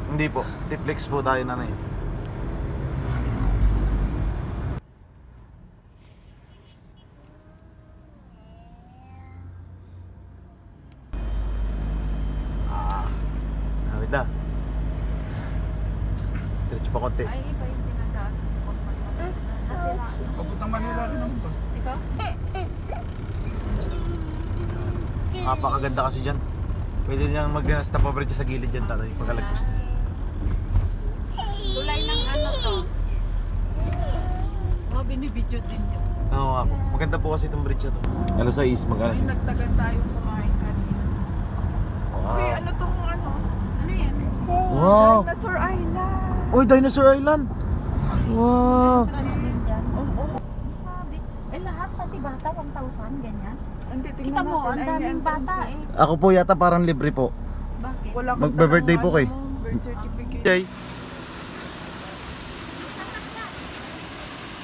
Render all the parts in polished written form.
Hindi po, T-Flex po tayo nanay. Nawid na. Diretso pa konti. Ay, iba yung sinasabi ko. Kasi Papuntang Manila rin naman ba? ikaw? Napakaganda kasi dyan. Pwede niyang mag-stop over dyan sa gilid dyan tatay. Pagkalagpas. Tulay ng ano to. Oh, binibidyo din yun. Oo nga po. Maganda po kasi itong bridge na to. Alas 6, mag-alas Ay, nagtagan tayo kumain kanina. Uy, Wow. ano tong ano? Ano yan? Wow! Dinosaur Island. Uy, Dinosaur Island! Wow! Trans din dyan. Oo. Sabi. Eh lahat pati bata 1,000 ganyan. Hindi, tingnan Kita mo, natin. ang Ay, may daming entrance bata eh. eh. Ako po yata parang libre po. Bakit? Wala akong Magbe-birthday tanong, po kayo. ano, birth certificate. Okay.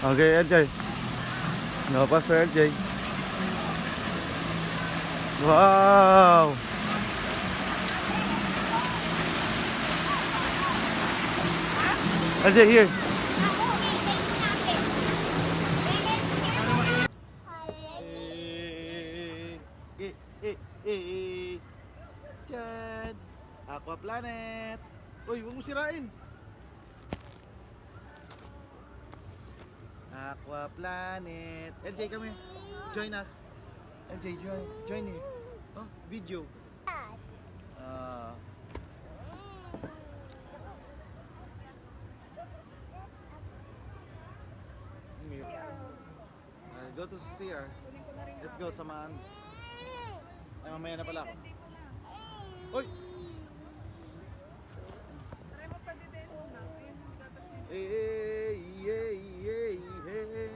Okay, LJ. No, Pastor LJ. Wow! LJ, here. Diyan. Aqua Planet. Uy, huwag mo sirain. Aqua Planet. LJ, come here. Join us. LJ, join here. Oh, video. Go to CR. Let's go, samahan. Ay, mamaya na pala ako. Uy! Try mo pa din na. Hey, hey, hey, hey.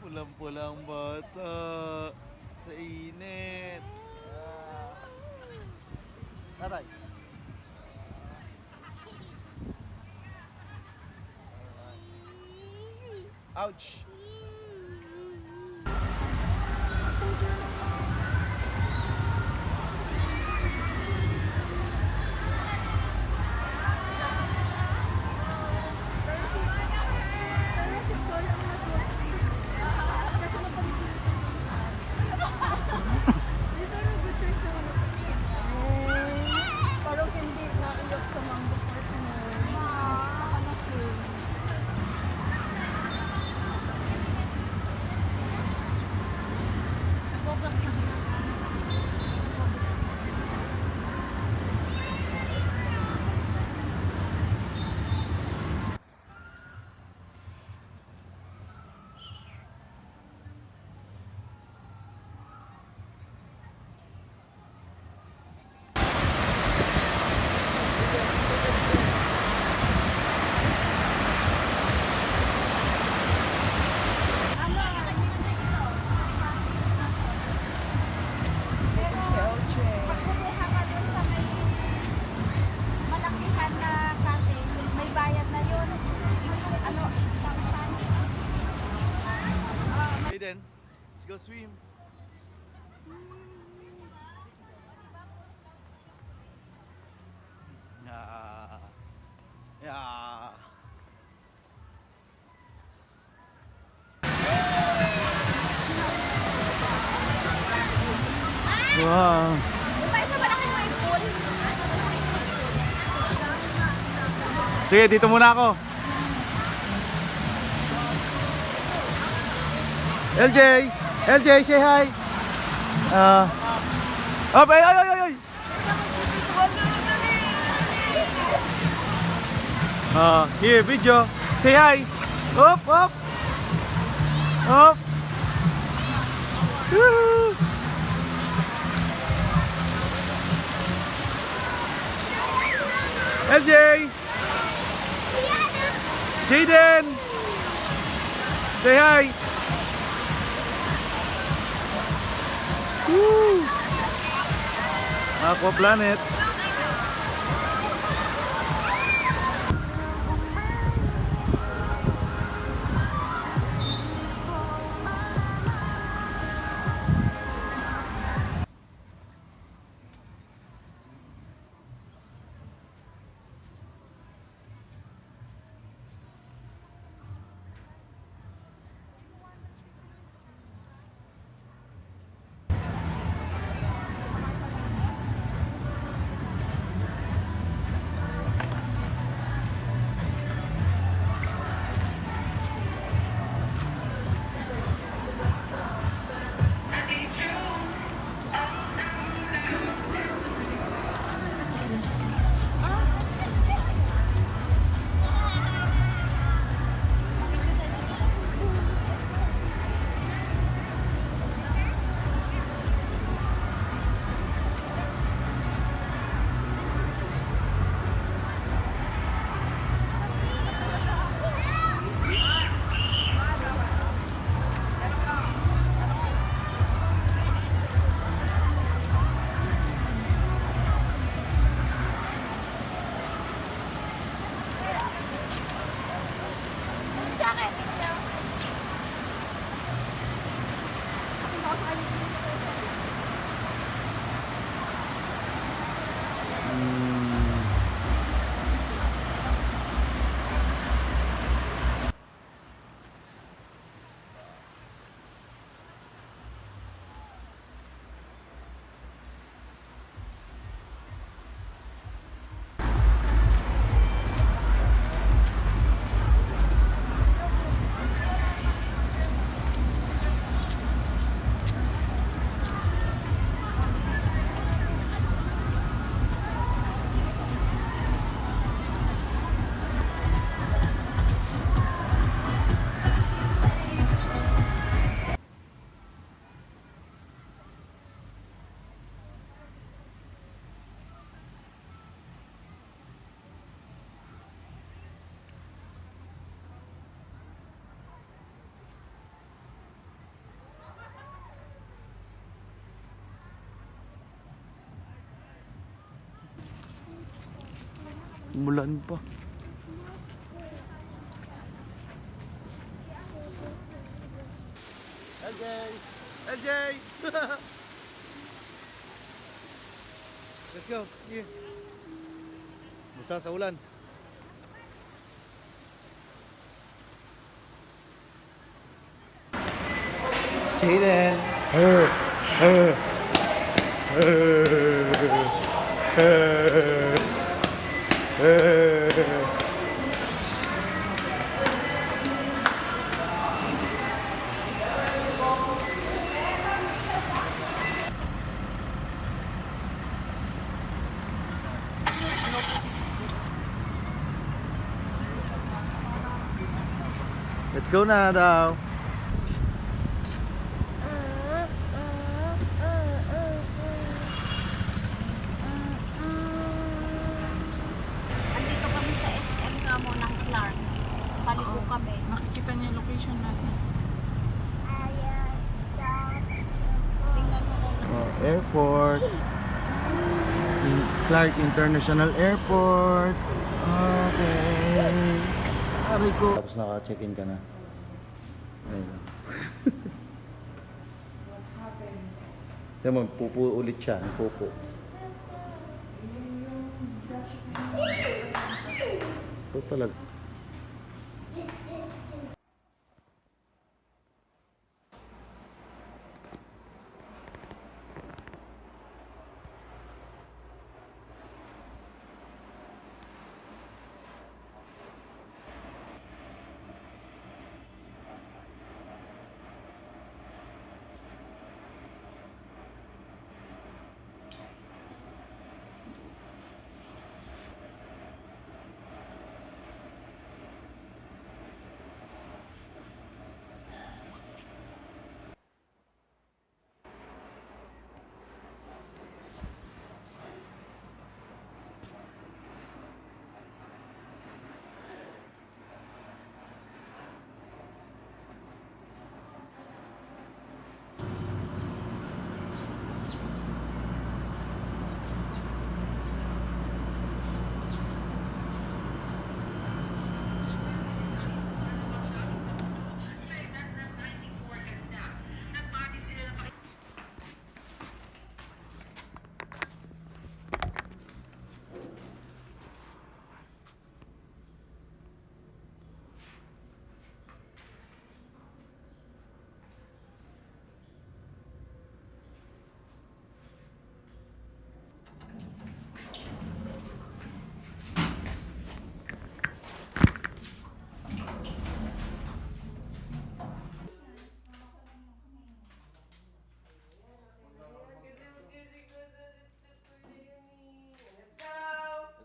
Pulang-pulang bata sa init. Taray. Ouch. Parang hindi naiyak sa mga bukit mo. Anak yun. Si Oche. Kumuha ka dun sa may malakihan na cottage. May bayad na yun. Ano, 1,000. Hey then, let's go swim. Yeah. Yeah. Wow. Tayo sa malaking may pool. Sige, dito muna ako. LJ! LJ, say hi! Oh, ay, ay, ay, ay, ay! Here, video. Say hi! Up, up! Up! Woo! LJ! Jaden! Say hi! Woo! Aqua Planet. Mulan pa. LJ! LJ! Let's go. Here. Basta sa ulan. Jaden! Let's go na daw. Andito kami sa SM Camo ng Clark. Paligo kami. Makikita niya yung location natin. Tingnan mo kung Airport. Clark International Airport. Okay. Aray ko. Tapos naka-check-in ka na. Ayun. Yan mo, pupo ulit siya. Pupo. Ito talaga.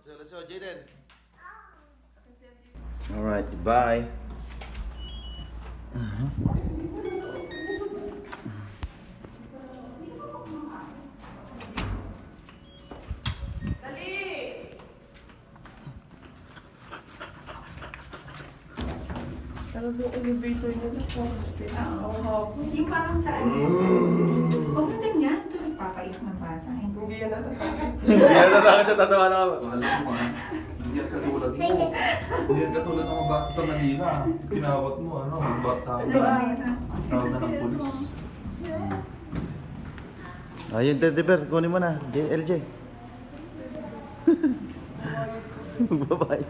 Let's go, Jaden. Alright, goodbye. Talagang elevator niya na po. Yung parang sa ano. Huwag mo ganyan. Ito nagpapaiyak ng bata. Hindi yan natatakot. Hindi na natakot siya, tatawa na ako. Alam mo hindi yan katulad mo. Hindi yan katulad ng mga bata sa Manila. Pinawat mo, ano, bata ka. Tawag na ng pulis. Ayun, teddy bear, kunin mo na. LJ. Bye-bye.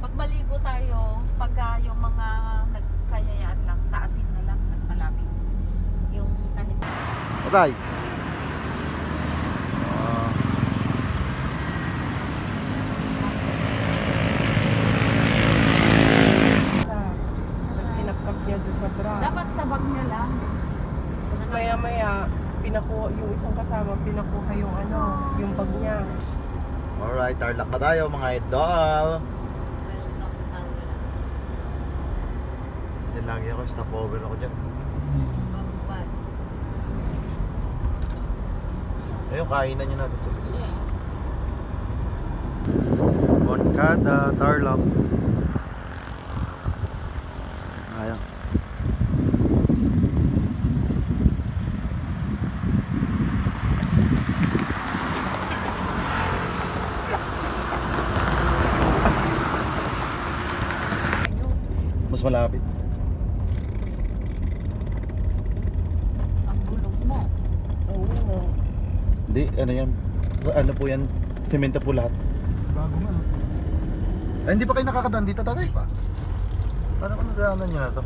Pagmaligo tayo, pagka yung mga nagkayayaan lang, sa asin na lang, mas malapit. Yung kahit... Aray. Tapos kinapkap niya doon sa bra. Dapat sa bag niya lang. Tapos maya-maya, pinakuha, yung isang kasama, pinakuha yung ano, yung bag niya. Alright, tarlac na tayo mga idol. Yan lagi ako, stopover ako dyan. Babad. Ayun, kainan nyo natin sa bilis. Moncada, Tarlac. Ayan. malapit. Ang gulong mo. Oo nga. Hindi, ano yan? Ano po yan? Semento po lahat. Bago nga. Ay, hindi pa kayo nakakadaan dito, tatay? Paano kung nadaanan nyo na to?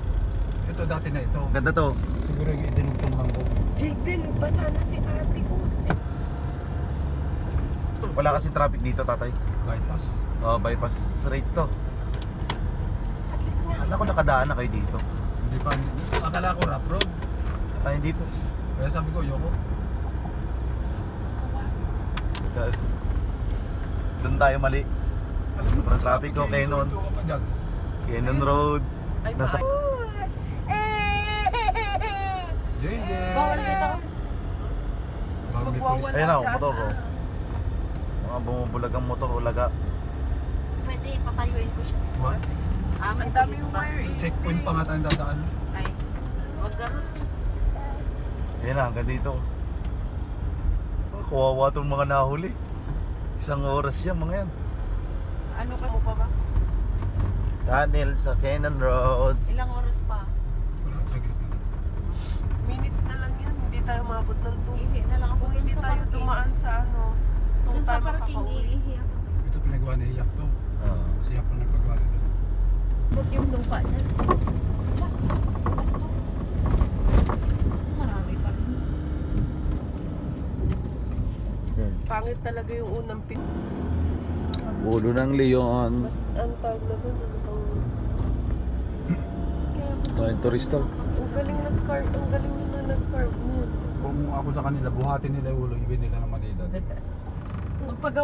Ito dati na ito. Ganda to. Siguro yung idinugtong lang ko. Jaden, basa na si ate ko. Wala kasi traffic dito, tatay. Bypass. Oh, bypass straight to. Saglit nga. Alam ko nakadaan na kayo dito. Hindi pa. Akala ko rough road. Ay, hindi po. Kaya sabi ko, yoko. Doon tayo mali. Sobrang traffic ko, Kenon. Ito ka pa dyan. Kenon Road. Ay, Nasa... Jaden! Bawal dito. Mas Bawal may magwawala pulis. Ayun ako, dyan, motor ko. ah. Mga bumubulag ang motor, ulaga. Pwede patayuin ko siya. What? May Ang daming pulis ba? wire eh. Checkpoint pa nga tayong dadaan. Ay, wag ganun. Ayun na, hanggang dito. Kawawa itong mga nahuli. Isang oras yan, mga yan. Ano ka mo pa ba? Tunnel sa Kenon Road. Ilang oras pa? Wala, saglit na. Minutes na lang yan. Hindi tayo maabot ng 2. Ihi na lang ako Kung dun hindi sa tayo parking. dumaan sa ano, Dun sa tayo parking, makakauwi. iihi ako. Ito pinagawa ni Iyak to. Ah. Si Iyak ang nagpagawa nito. Huwag yung lupa niya. Marami pa rin. Pangit talaga yung unang pin. Ulo ng Leon. Mas ang tawag na doon, ano bang... Maraming turista. Ang galing nag-carve, ang galing na nag-carve mo. Kung ako sa kanila, buhatin nila yung ulo, ibig nila ng Manila. Magpagawa